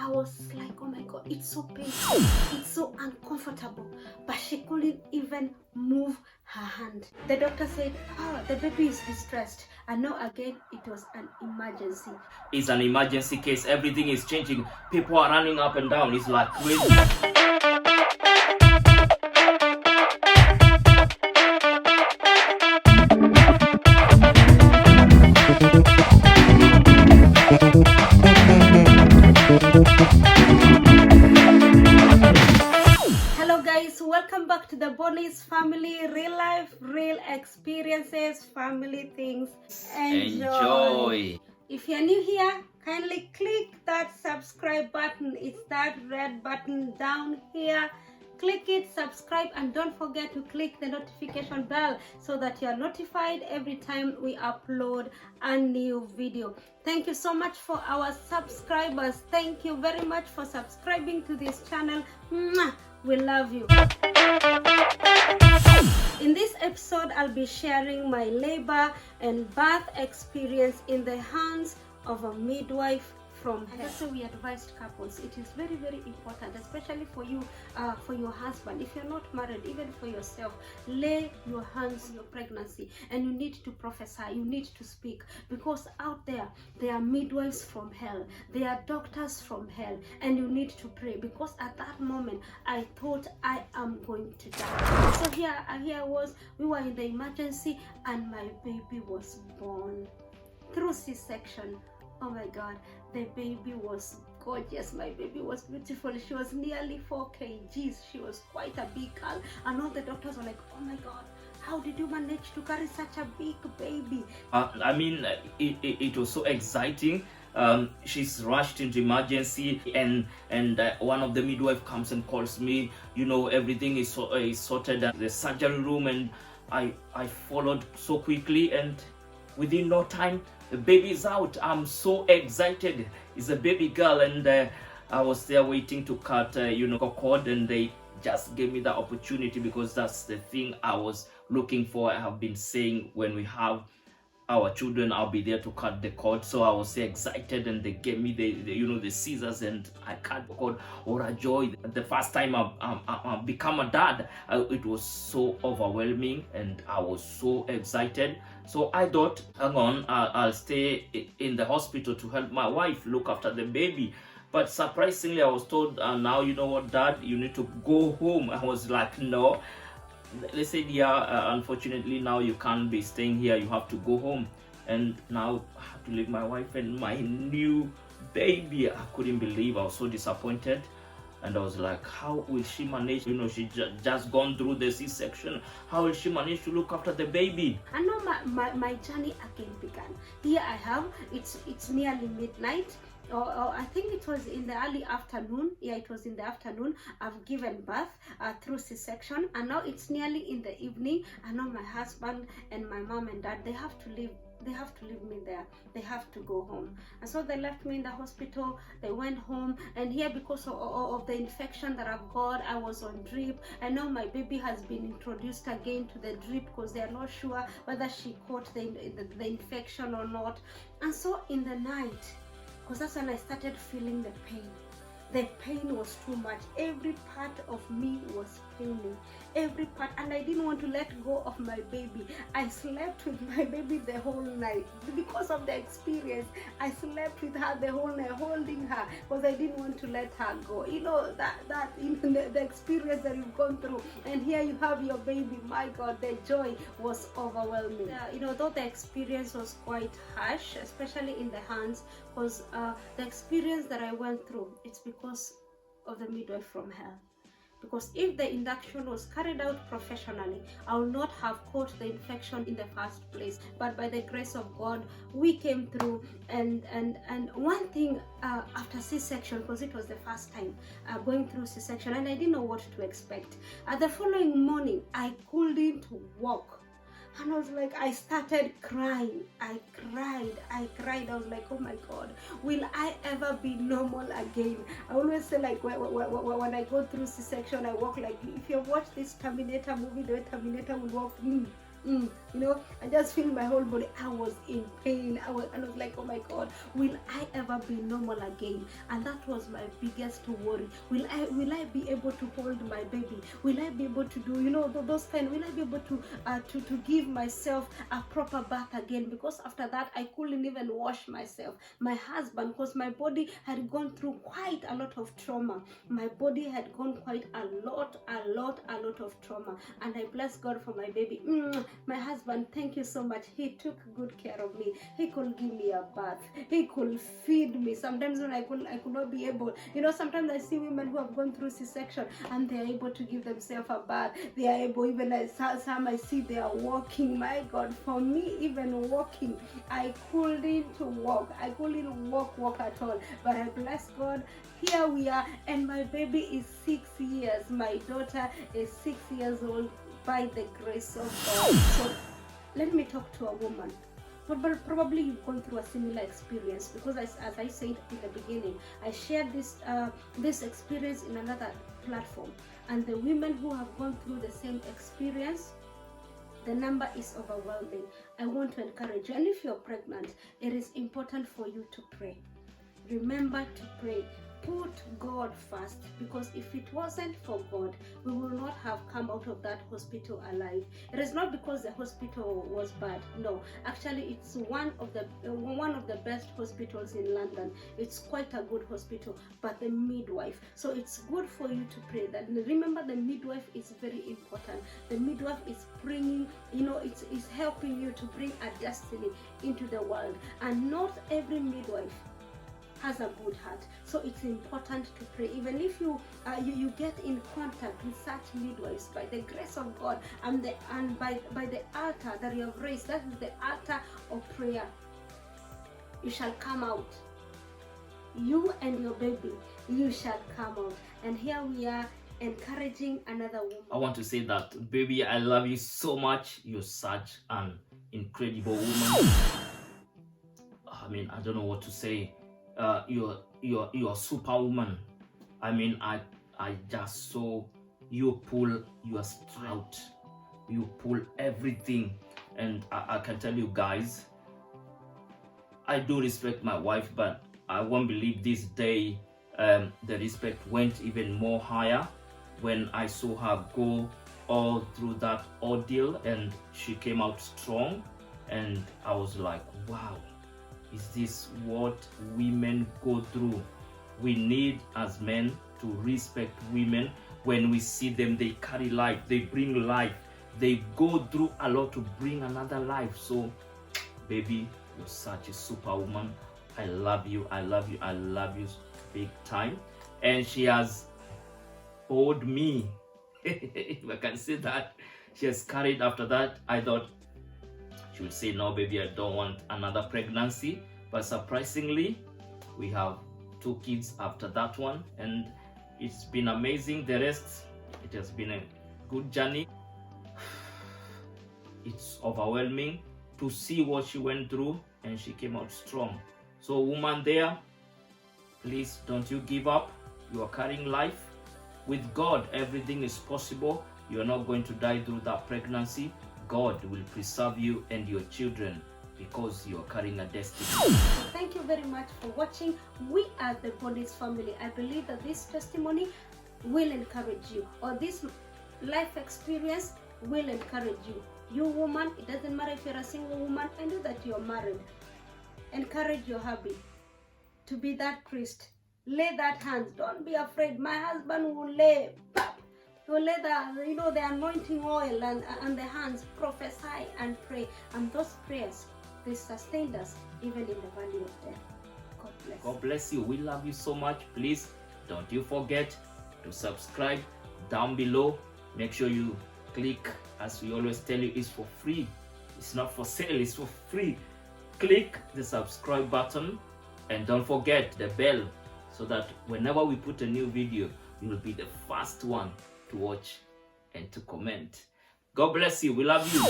I was like, oh my God, it's so painful, it's so uncomfortable, but she couldn't even move her hand. The doctor said, oh, the baby is distressed. And now again, it was an emergency. It's an emergency case. Everything is changing. People are running up and down. It's like crazy. Hello guys, welcome back to the Bonnie's family. Real life, real experiences, family things. Enjoy. If you're new here, kindly click that subscribe button. It's that red button down here. Click it, subscribe, and don't forget to click the notification bell so that you're notified every time we upload a new video. Thank you so much for our subscribers. Thank you very much for subscribing to this channel. Mwah! We love you. In this episode, I'll be sharing my labor and birth experience in the hands of a midwife from hell. That's why we advised couples. It is very, very important, especially for you, for your husband. If you're not married, even for yourself, lay your hands on your pregnancy, and you need to prophesy. You need to speak, because out there are midwives from hell. There are doctors from hell, and you need to pray, because at that moment I thought I am going to die. So here I was. We were in the emergency, and my baby was born through C-section. Oh my God, the baby was gorgeous. My baby was beautiful. She was nearly 4 kgs. She was quite a big girl. And all the doctors were like, oh my God, how did you manage to carry such a big baby? It was so exciting. She's rushed into emergency, and one of the midwife comes and calls me. You know, everything is sorted at the surgery room, and I followed so quickly, and within no time the baby is out. I'm so excited. It's a baby girl, and I was there waiting to cut cord, and they just gave me the opportunity, because that's the thing I was looking for. I have been saying, when we have our children, I'll be there to cut the cord. So I was so excited, and they gave me the scissors, and I cut the cord. What a joy! The first time I've become a dad, it was so overwhelming, and I was so excited. So I thought, hang on, I'll stay in the hospital to help my wife look after the baby. But surprisingly, I was told, now you know what, Dad, you need to go home. I was like, no. They said, yeah, unfortunately now you can't be staying here, you have to go home. And now I have to leave my wife and my new baby. I couldn't believe. I was so disappointed, and I was like, how will she manage? You know, she just gone through the C-section. How will she manage to look after the baby? And now my journey again began. Here I have, it's nearly midnight. Or I think it was in the early afternoon. Yeah, it was in the afternoon. I've given birth through C-section, and now it's nearly in the evening. And now my husband and my mom and dad, they have to leave. They have to leave me there. They have to go home. And so they left me in the hospital. They went home. And here, because of the infection that I've got, I was on drip. And now my baby has been introduced again to the drip, because they are not sure whether she caught the infection or not. And so in the night, because that's when I started feeling the pain. The pain was too much. Every part of me was paining. Every part, and I didn't want to let go of my baby. I slept with my baby the whole night. Because of the experience, I slept with her the whole night, holding her, because I didn't want to let her go. You know, the experience that you've gone through, and here you have your baby. My God, the joy was overwhelming. Though the experience was quite harsh, especially in the hands, because the experience that I went through, it's because of the midwife from hell. Because if the induction was carried out professionally, I would not have caught the infection in the first place. But by the grace of God, we came through. And one thing, after C-section, because it was the first time going through C-section, and I didn't know what to expect. The following morning, I couldn't walk. And I was like, I started crying. I cried. I was like, oh my God, will I ever be normal again? I always say, like, when I go through C-section, I walk like, if you watch this Terminator movie, the way Terminator will walk, You know, I just feel my whole body. I was in pain. I was like, oh my God, will I ever be normal again? And that was my biggest worry. Will I be able to hold my baby? Will I be able to do, you know, those kind? Will I be able to give myself a proper bath again? Because after that, I couldn't even wash myself. My husband, because my body had gone through quite a lot of trauma. My body had gone quite a lot of trauma. And I bless God for my baby. My husband, thank you so much. He took good care of me. He could give me a bath. He could feed me. Sometimes when I could not be able, you know, sometimes I see women who have gone through C-section and they are able to give themselves a bath. They are able, even some I see they are walking. My God, for me, even walking, I couldn't walk. I couldn't walk at all. But I bless God. Here we are, and my baby is 6 years. My daughter is 6 years old by the grace of God. So let me talk to a woman. Probably you've gone through a similar experience, because as I said in the beginning, I shared this experience in another platform, and the women who have gone through the same experience, the number is overwhelming. I want to encourage you, and if you're pregnant, it is important for you to pray. Remember to pray. Put God first, because if it wasn't for God, we will not have come out of that hospital alive. It is not because the hospital was bad. No, actually, it's one of the best hospitals in London. It's quite a good hospital, but the midwife. So it's good for you to pray that. Remember, the midwife is very important. The midwife is bringing, you know, it's helping you to bring a destiny into the world, and not every midwife has a good heart. So it's important to pray. Even if you get in contact with such midwives, by the grace of God and by the altar that you have raised, that is the altar of prayer, you shall come out. You and your baby, you shall come out. And here we are, encouraging another woman. I want to say that, baby, I love you so much. You're such an incredible woman. I mean, I don't know what to say. You're a superwoman. I mean, I just saw you pull your sprout, you pull everything, and I can tell you guys, I do respect my wife, but I won't believe this day the respect went even more higher when I saw her go all through that ordeal, and she came out strong, and I was like, wow. Is this what women go through? We need, as men, to respect women. When we see them, they carry life, they bring life, they go through a lot to bring another life. So, baby, you're such a superwoman. I love you, I love you, I love you big time. And she has owed me, if I can say that. She has carried after that. I thought she would say, no, baby, I don't want another pregnancy. But surprisingly, we have 2 kids after that one, and it's been amazing. The rest, it has been a good journey. It's overwhelming to see what she went through, and she came out strong. So, woman there, please don't you give up. You are carrying life. With God, everything is possible. You are not going to die through that pregnancy. God will preserve you and your children, because you are carrying a destiny. Thank you very much for watching. We are the Bodies family. I believe that this testimony will encourage you, or this life experience will encourage you. You woman, it doesn't matter if you're a single woman. I know that you're married. Encourage your hubby to be that priest. Lay that hands. Don't be afraid. My husband will lay. So let the anointing oil and the hands prophesy and pray. And those prayers, they sustained us even in the valley of death. God bless. God bless you. We love you so much. Please don't you forget to subscribe down below. Make sure you click, as we always tell you, it's for free. It's not for sale, it's for free. Click the subscribe button, and don't forget the bell, so that whenever we put a new video, you will be the first one to watch and to comment. God bless you. We love you.